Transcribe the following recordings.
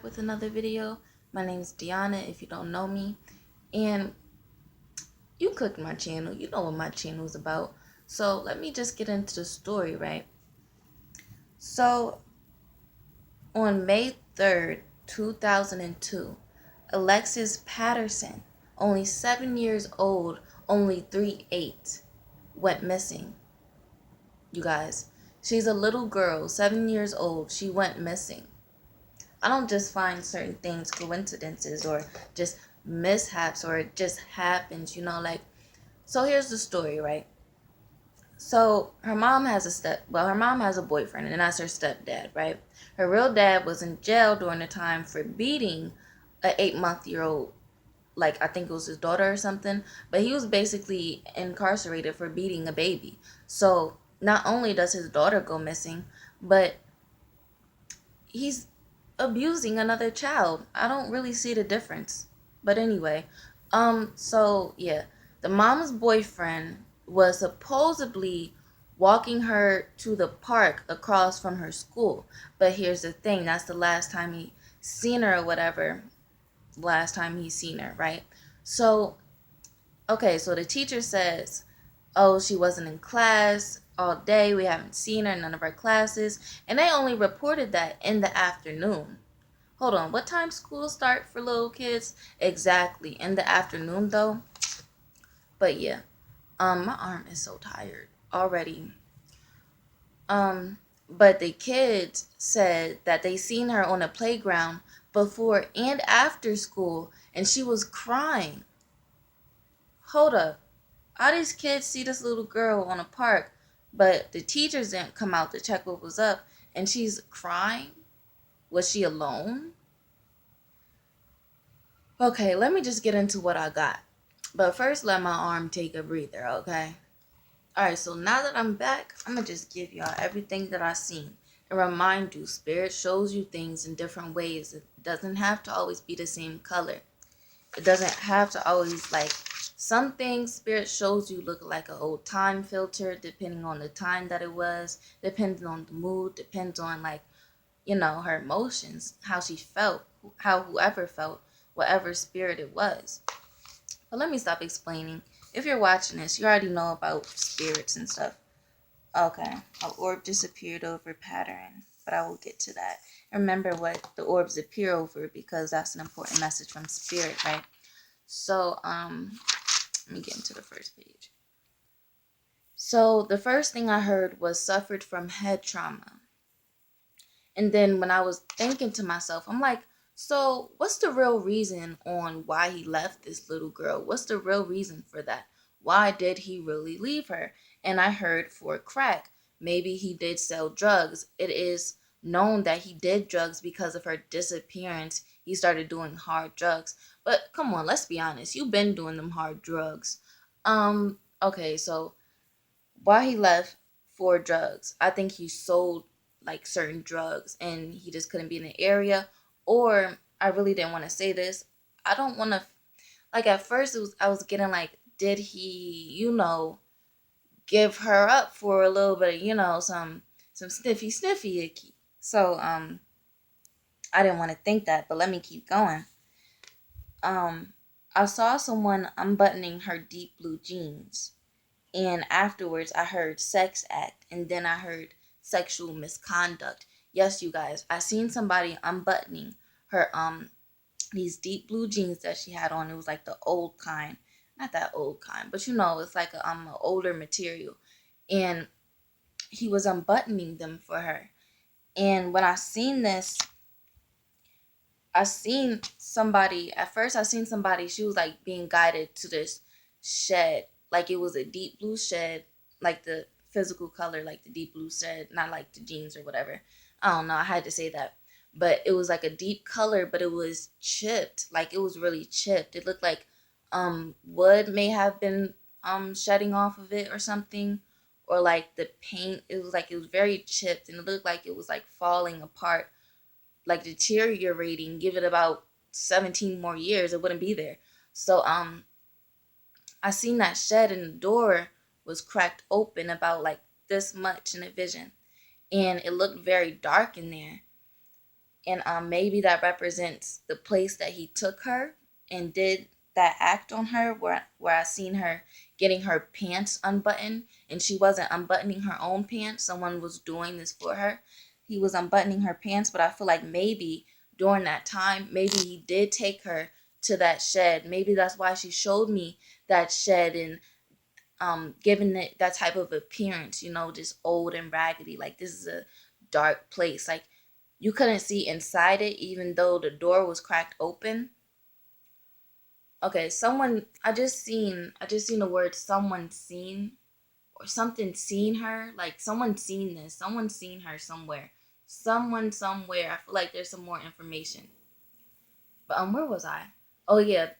with another video. My name is Deanna if you don't know me, and you clicked my channel, you know what my channel is about. So let me just get into the story, right? So on May 3rd, 2002, Alexis Patterson, only 7 years old, only 3'8", went missing. You guys, she's a little girl, 7 years old, she went missing. I don't just find certain things coincidences or just mishaps or it just happens, so here's the story, right? So her mom has her mom has a boyfriend, and that's her stepdad, right? Her real dad was in jail during the time for beating a 8-month-old, like I think it was his daughter or something, but he was basically incarcerated for beating a baby. So not only does his daughter go missing, but he's abusing another child. I don't really see the difference. But anyway, so yeah, the mom's boyfriend was supposedly walking her to the park across from her school. But here's the thing, that's the last time he seen her or whatever. Last time he seen her, right? So, okay, so the teacher says, oh, she wasn't in class all day. We haven't seen her in none of our classes. And they only reported that in the afternoon. Hold on, what time school start for little kids? Exactly, in the afternoon though. But yeah, my arm is so tired already. But the kids said that they seen her on a playground before and after school, and she was crying. Hold up. All these kids see this little girl on a park, but the teachers didn't come out to check what was up, and she's crying? Was she alone? Okay, let me just get into what I got. But first, let my arm take a breather, okay? Alright, so now that I'm back, I'm going to just give y'all everything that I seen. And remind you, Spirit shows you things in different ways. It doesn't have to always be the same color. It doesn't have to always, some things Spirit shows you look like an old time filter, depending on the time that it was, depending on the mood, depends on, her emotions, how she felt, how whoever felt, whatever spirit it was. But let me stop explaining. If you're watching this, you already know about spirits and stuff. Okay, an orb disappeared over pattern, but I will get to that. Remember what the orbs appear over because that's an important message from spirit, right? So, let me get into the first page. So the first thing I heard was suffered from head trauma. And then when I was thinking to myself, I'm like, so what's the real reason on why he left this little girl? What's the real reason for that? Why did he really leave her? And I heard for crack. Maybe he did sell drugs. It is known that he did drugs because of her disappearance. He started doing hard drugs. But come on, let's be honest. You've been doing them hard drugs. Okay, so why he left for drugs. I think he sold certain drugs and he just couldn't be in the area. Or I really didn't want to say this. I don't want to at first I was getting did he, give her up for a little bit of, some sniffy icky. So I didn't want to think that, but let me keep going. I saw someone unbuttoning her deep blue jeans. And afterwards, I heard sex act, and then I heard sexual misconduct. Yes, you guys, I seen somebody unbuttoning her these deep blue jeans that she had on. It was like the old kind, not that old kind, but it's like a older material, and he was unbuttoning them for her. And when I seen this, I seen somebody, at first I seen somebody, she was being guided to this shed. Like it was a deep blue shed, like the physical color, like the deep blue shed, not like the jeans or whatever. I don't know, I had to say that. But it was like a deep color, but it was chipped. Like it was really chipped. It looked like wood may have been shedding off of it or something. Or like the paint, it was very chipped and it looked like it was falling apart, deteriorating. Give it about 17 more years, it wouldn't be there. So I seen that shed and the door was cracked open about this much in a vision, and it looked very dark in there. And maybe that represents the place that he took her and did that act on her, where I seen her getting her pants unbuttoned, and she wasn't unbuttoning her own pants. Someone was doing this for her. He was unbuttoning her pants, but I feel like maybe during that time, maybe he did take her to that shed. Maybe that's why she showed me that shed, and giving it that type of appearance, just old and raggedy. Like, this is a dark place. Like, you couldn't see inside it, even though the door was cracked open. Okay, I just seen the word someone seen, or something seen her. Like, someone seen this. Someone seen her somewhere. Someone somewhere. I feel like there's some more information. But where was I? Oh yeah.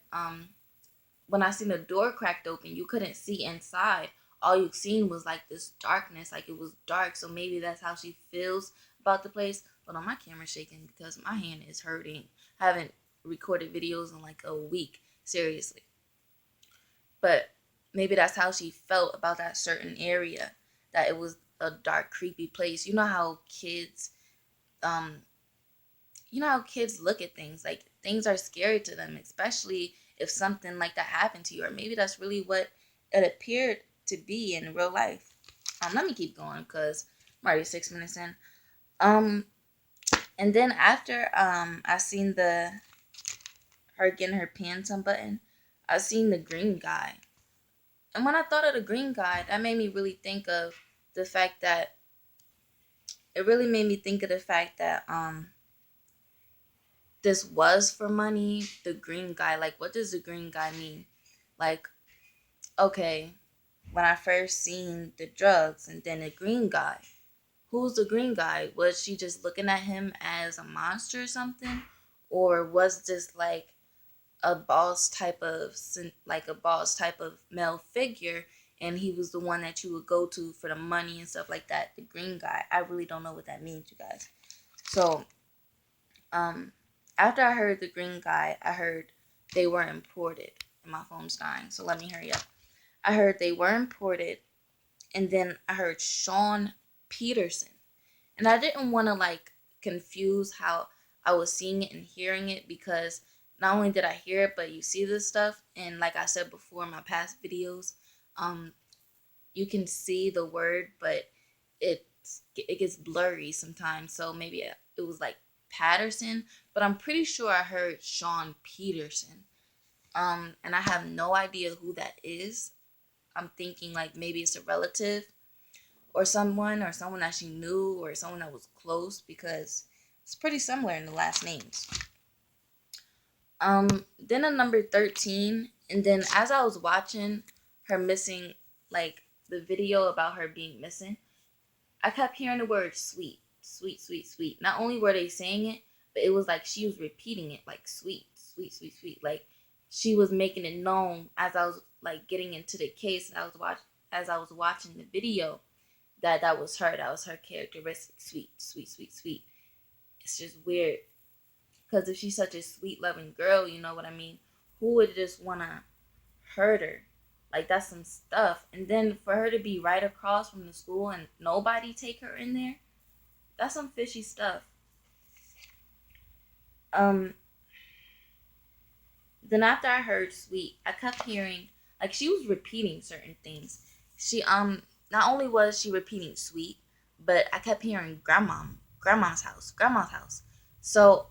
When I seen the door cracked open, you couldn't see inside. All you seen was like this darkness, like it was dark. So maybe that's how she feels about the place. But on my camera's shaking because my hand is hurting. I haven't recorded videos in like a week, seriously. But maybe that's how she felt about that certain area. That it was a dark, creepy place. Um, you know how kids look at things, like things are scary to them, especially if something like that happened to you, or maybe that's really what it appeared to be in real life. Let me keep going because I'm already 6 minutes in. um and then after I seen the her getting her pants unbuttoned, I seen the green guy. And when I thought of the green guy, that made me really think of the fact that it really made me think of the fact that this was for money. The green guy, like, what does the green guy mean? Like, okay, when I first seen the drugs and then the green guy, who's the green guy? Was she just looking at him as a monster or something? Or was this like a boss type of male figure, and he was the one that you would go to for the money and stuff like that? The green guy, I really don't know what that means, you guys. So um after I heard the green guy, I heard they were imported, and my phone's dying, so let me hurry up. I heard they were imported, and then I heard Sean Peterson. And I didn't want to like confuse how I was seeing it and hearing it, because not only did I hear it, but you see this stuff, and like I said before in my past videos, um, you can see the word, but it gets blurry sometimes. So maybe it was like Patterson, but I'm pretty sure I heard Sean Peterson. And I have no idea who that is. I'm thinking like maybe it's a relative, or someone that she knew, or someone that was close, because it's pretty similar in the last names. Then a number 13, and then as I was watching her missing, like the video about her being missing, I kept hearing the word sweet, sweet, sweet, sweet. Not only were they saying it, but it was like she was repeating it, like sweet, sweet, sweet, sweet. Like she was making it known as I was like getting into the case, and as I was watching the video, that was her. That was her characteristic. Sweet, sweet, sweet, sweet. It's just weird. Because if she's such a sweet, loving girl, you know what I mean? Who would just want to hurt her? Like, that's some stuff. And then for her to be right across from the school and nobody take her in there, that's some fishy stuff. Um, then after I heard sweet, I kept hearing, like, she was repeating certain things. She not only was she repeating sweet, but I kept hearing grandma's house. So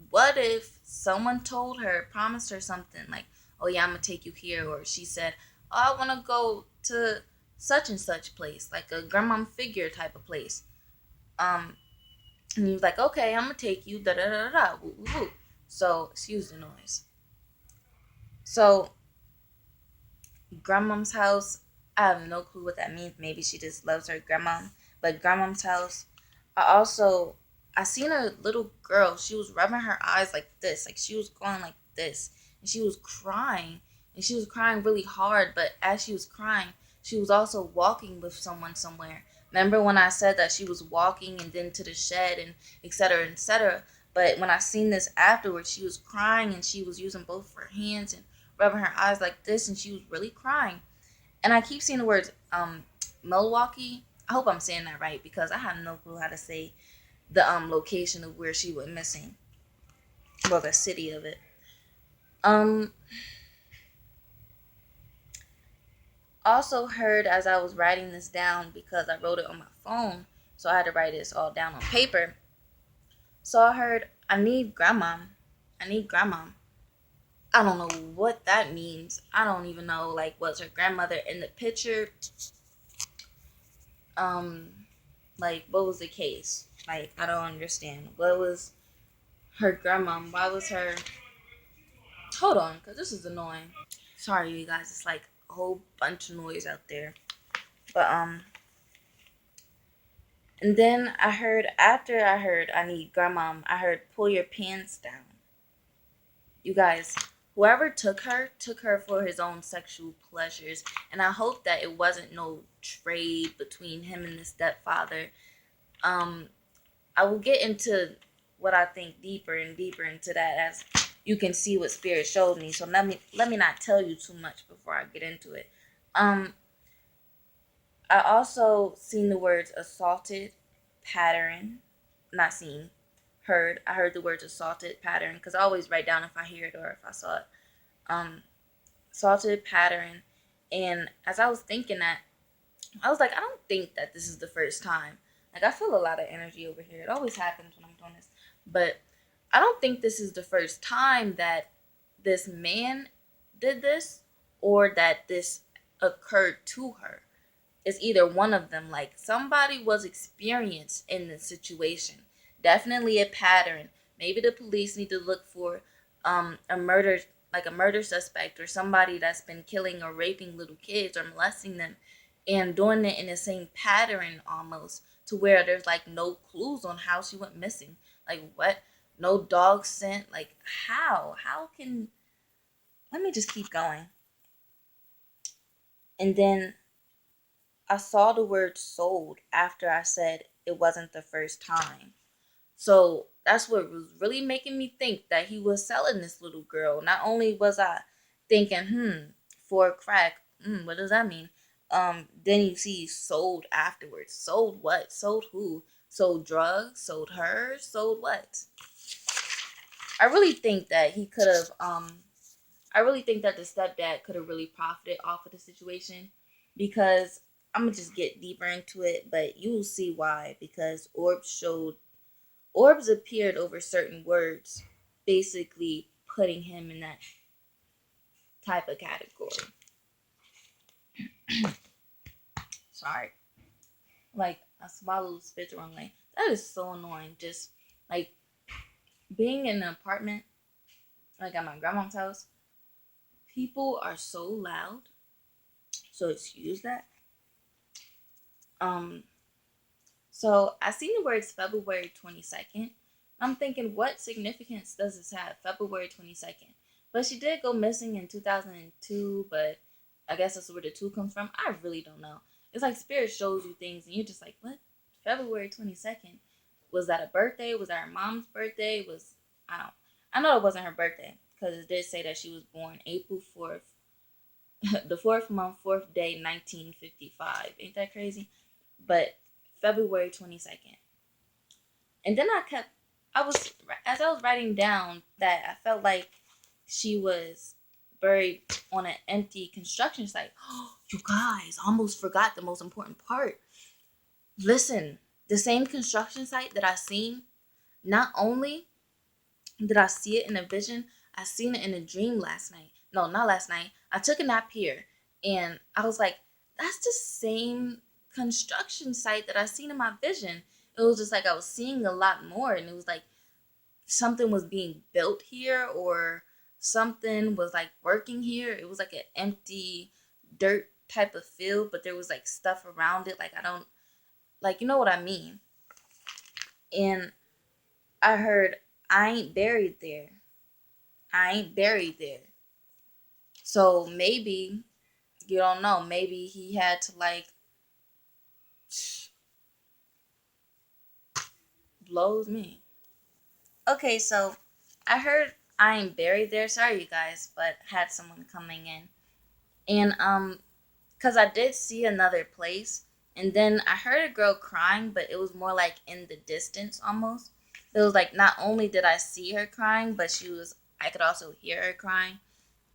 what if someone told her, promised her something like, oh yeah, I'm gonna take you here, or she said, oh, I wanna go to such and such place, like a grandma figure type of place. Um and he was like, okay, I'm gonna take you, da da da da, woo woo woo. So excuse the noise. So grandmom's house, I have no clue what that means. Maybe she just loves her grandma. But grandmom's house, I also, I seen a little girl. She was rubbing her eyes like this, like she was going like this, and she was crying, and she was crying really hard. But as she was crying, she was also walking with someone somewhere. Remember when I said that she was walking and then to the shed and etc. etc. But when I seen this afterwards, she was crying and she was using both of her hands and rubbing her eyes like this, and she was really crying. And I keep seeing the words Milwaukee. I hope I'm saying that right, because I have no clue how to say the location of where she went missing. Well, the city of it. Um Also heard as I was writing this down because I wrote it on my phone, so I had to write this all down on paper. So I heard I need grandma. I need grandma. I don't know what that means. I don't even know, like, was her grandmother in the picture? Um, like, what was the case? Like, I don't understand. What was her grandma? Why was her? Hold on, cause this is annoying. Sorry, you guys. It's like a whole bunch of noise out there. But and then I heard after I heard I need grandma. I heard pull your pants down. You guys, whoever took her for his own sexual pleasures, and I hope that it wasn't no trade between him and the stepfather. Um, I will get into what I think deeper and deeper into that as you can see what spirit showed me. So let me not tell you too much before I get into it. Um, I also seen the words assaulted, pattern, not seen, heard. I heard the words assaulted, pattern, because I always write down if I hear it or if I saw it. Um, Assaulted, pattern, and as I was thinking that, I was like, I don't think that this is the first time. Like, I feel a lot of energy over here. It always happens when I'm doing this. But I don't think this is the first time that this man did this or that this occurred to her. It's either one of them. Like, somebody was experienced in this situation. Definitely a pattern. Maybe the police need to look for a murder, like a murder suspect or somebody that's been killing or raping little kids or molesting them and doing it in the same pattern almost to where there's like no clues on how she went missing. Like, what? No dog scent? Like, how can, let me just keep going. And then I saw the word sold after I said it wasn't the first time. So that's what was really making me think that he was selling this little girl. Not only was I thinking, for crack, what does that mean? Then you see sold afterwards. Sold what? Sold who? Sold drugs? Sold her? Sold what? I really think that he could have I really think that the stepdad could have really profited off of the situation because I'm gonna just get deeper into it, but you'll see why. Because orbs appeared over certain words, basically putting him in that type of category. Sorry, like I swallowed spit the wrong way. That is so annoying. Just like being in an apartment, like at my grandma's house, people are so loud. So excuse that. Um, So I seen the words February 22nd. I'm thinking, what significance does this have? February 22nd. But she did go missing in 2002, but I guess that's where the two comes from. I really don't know. It's like Spirit shows you things and you're just like, what? February 22nd? Was that a birthday? Was that her mom's birthday? I know it wasn't her birthday because it did say that she was born April 4th, the fourth month, fourth day, 1955. Ain't that crazy? But February 22nd. And then as I was writing down that I felt like she was buried on an empty construction site. You guys, almost forgot the most important part. Listen, the same construction site that I seen, not only did I see it in a vision, I seen it in a dream last night. No, not last night. I took a nap here and I was like, that's the same construction site that I seen in my vision. It was just like I was seeing a lot more and it was like something was being built here or something was like working here. It was like an empty dirt type of field, but there was like stuff around it. Like I don't like you know what I mean. And I heard I ain't buried there. I ain't buried there. So maybe you don't know. Maybe he had to like blows me. Okay, so I heard I ain't buried there. Sorry, you guys, but had someone coming in, and cause I did see another place, And then I heard a girl crying, but it was more like in the distance almost. It was like not only did I see her crying, but I could also hear her crying.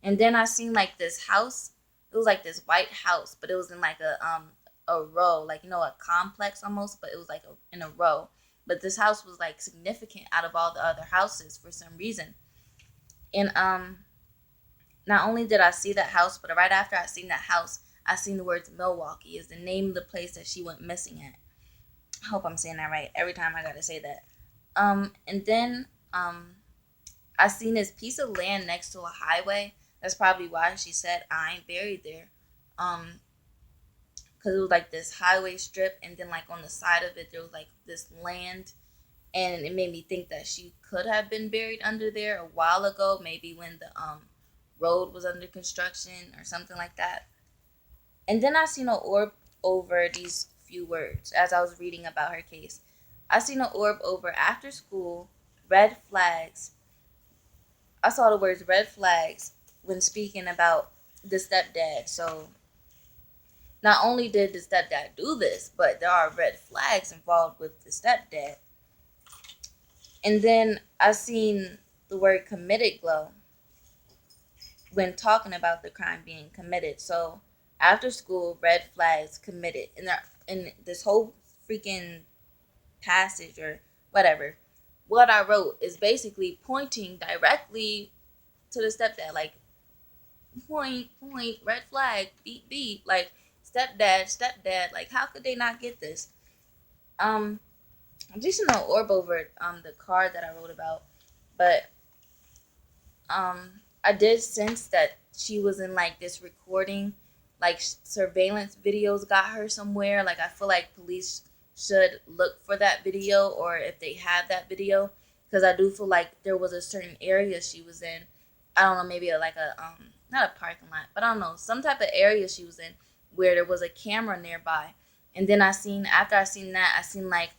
And then I seen like this house. It was like this white house, but it was in like a row, like a complex almost, but it was like in a row. But this house was like significant out of all the other houses for some reason. And not only did I see that house, but right after I seen that house, I seen the words Milwaukee is the name of the place that she went missing at. I hope I'm saying that right. Every time I gotta say that. And then I seen this piece of land next to a highway. That's probably why she said I ain't buried there. Because it was like this highway strip, and then like on the side of it there was like this land, and it made me think that she could have been buried under there a while ago, maybe when the road was under construction or something like that. And then I seen an orb over these few words as I was reading about her case. I seen an orb over after school, red flags. I saw the words red flags when speaking about the stepdad. So not only did the stepdad do this, but there are red flags involved with the stepdad. And then I seen the word committed glow when talking about the crime being committed. So after school, red flags committed. In this whole freaking passage or whatever, what I wrote is basically pointing directly to the stepdad, like point, red flag, beat, beat, like stepdad, like how could they not get this? I'm just an orb over the card that I wrote about, but I did sense that she was in like this recording, like surveillance videos got her somewhere. Like I feel like police should look for that video, or if they have that video, because I do feel like there was a certain area she was in. I don't know, maybe like a not a parking lot, but I don't know, some type of area she was in where there was a camera nearby. And then after I seen that, I seen like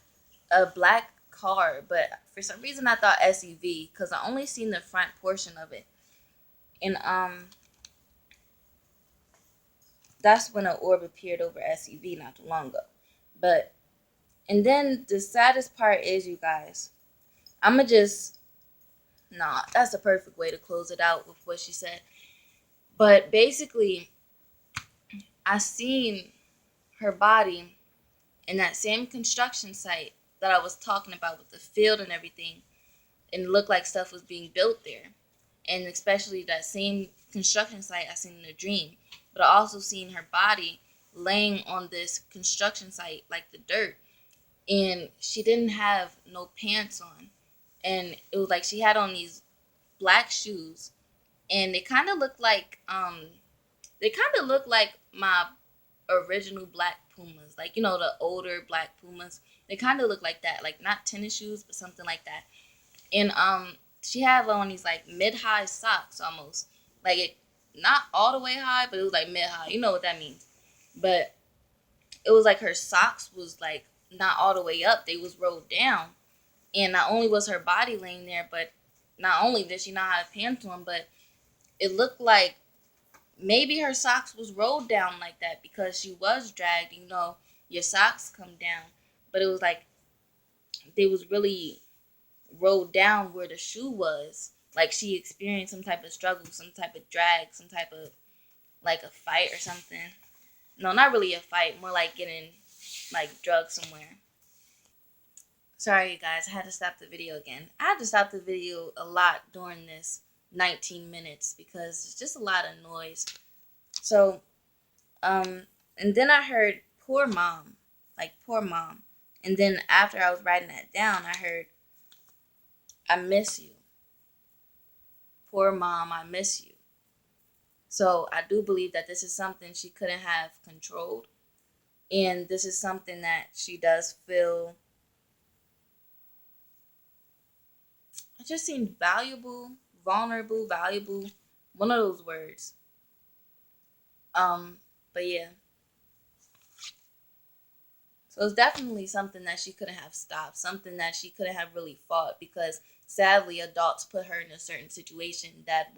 a black car, but for some reason I thought SUV because I only seen the front portion of it. And that's when an orb appeared over SUV not too long ago. But and then the saddest part is, you guys, I'ma just that's a perfect way to close it out with what she said. But basically, I seen her body in that same construction site that I was talking about with the field and everything, and it looked like stuff was being built there. And especially that same construction site I seen in a dream. But I also seen her body laying on this construction site, like the dirt, and she didn't have no pants on, and it was like she had on these black shoes, and they kind of look like my original black Pumas, like the older black Pumas. They kind of look like that, like not tennis shoes, but something like that. And she had on these like mid-high socks almost, like it not all the way high, but it was like mid-high. You know what that means? But it was like her socks was like not all the way up; they was rolled down. And not only was her body laying there, but not only did she not have pants on, but it looked like maybe her socks was rolled down like that because she was dragged. Your socks come down, but it was like they was really rolled down where the shoe was. Like she experienced some type of struggle, some type of drag, some type of like a fight or something. No, not really a fight, more like getting like drugged somewhere. Sorry, you guys, I had to stop the video again. I had to stop the video a lot during this 19 minutes because it's just a lot of noise. So, and then I heard poor mom, like poor mom. And then after I was writing that down, I heard, I miss you. Poor mom, I miss you. So I do believe that this is something she couldn't have controlled. And this is something that she does feel. It just seemed valuable, vulnerable, valuable. One of those words. But yeah. So it's definitely something that she couldn't have stopped, something that she couldn't have really fought because sadly adults put her in a certain situation that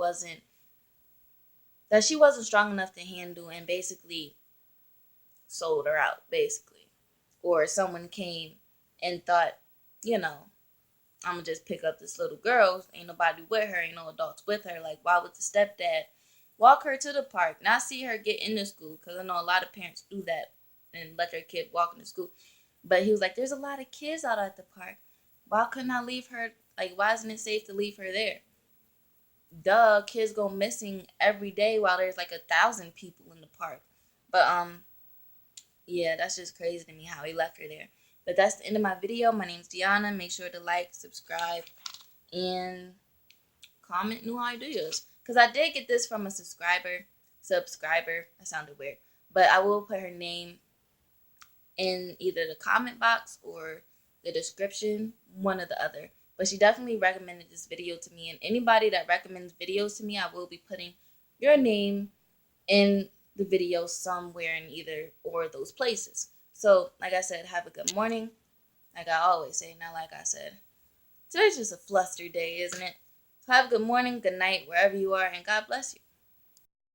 she wasn't strong enough to handle, and basically sold her out, basically. Or someone came and thought, you know, I'm gonna just pick up this little girl. Ain't nobody with her, ain't no adults with her. Like, why would the stepdad walk her to the park, not see her get into school? Because I know a lot of parents do that and let their kid walk into school. But he was like, there's a lot of kids out at the park. Why couldn't I leave her? Like, why isn't it safe to leave her there? Duh, kids go missing every day while there's like 1,000 people in the park. But yeah, that's just crazy to me how he left her there. But that's the end of my video. My name's Deanna. Make sure to like, subscribe, and comment new ideas. Because I did get this from a subscriber. That sounded weird. But I will put her name in either the comment box or the description, one or the other. But she definitely recommended this video to me. And anybody that recommends videos to me, I will be putting your name in the video somewhere in either or those places. So, like I said, have a good morning. Like I always say, not like I said. Today's just a flustered day, isn't it? So have a good morning, good night, wherever you are, and God bless you.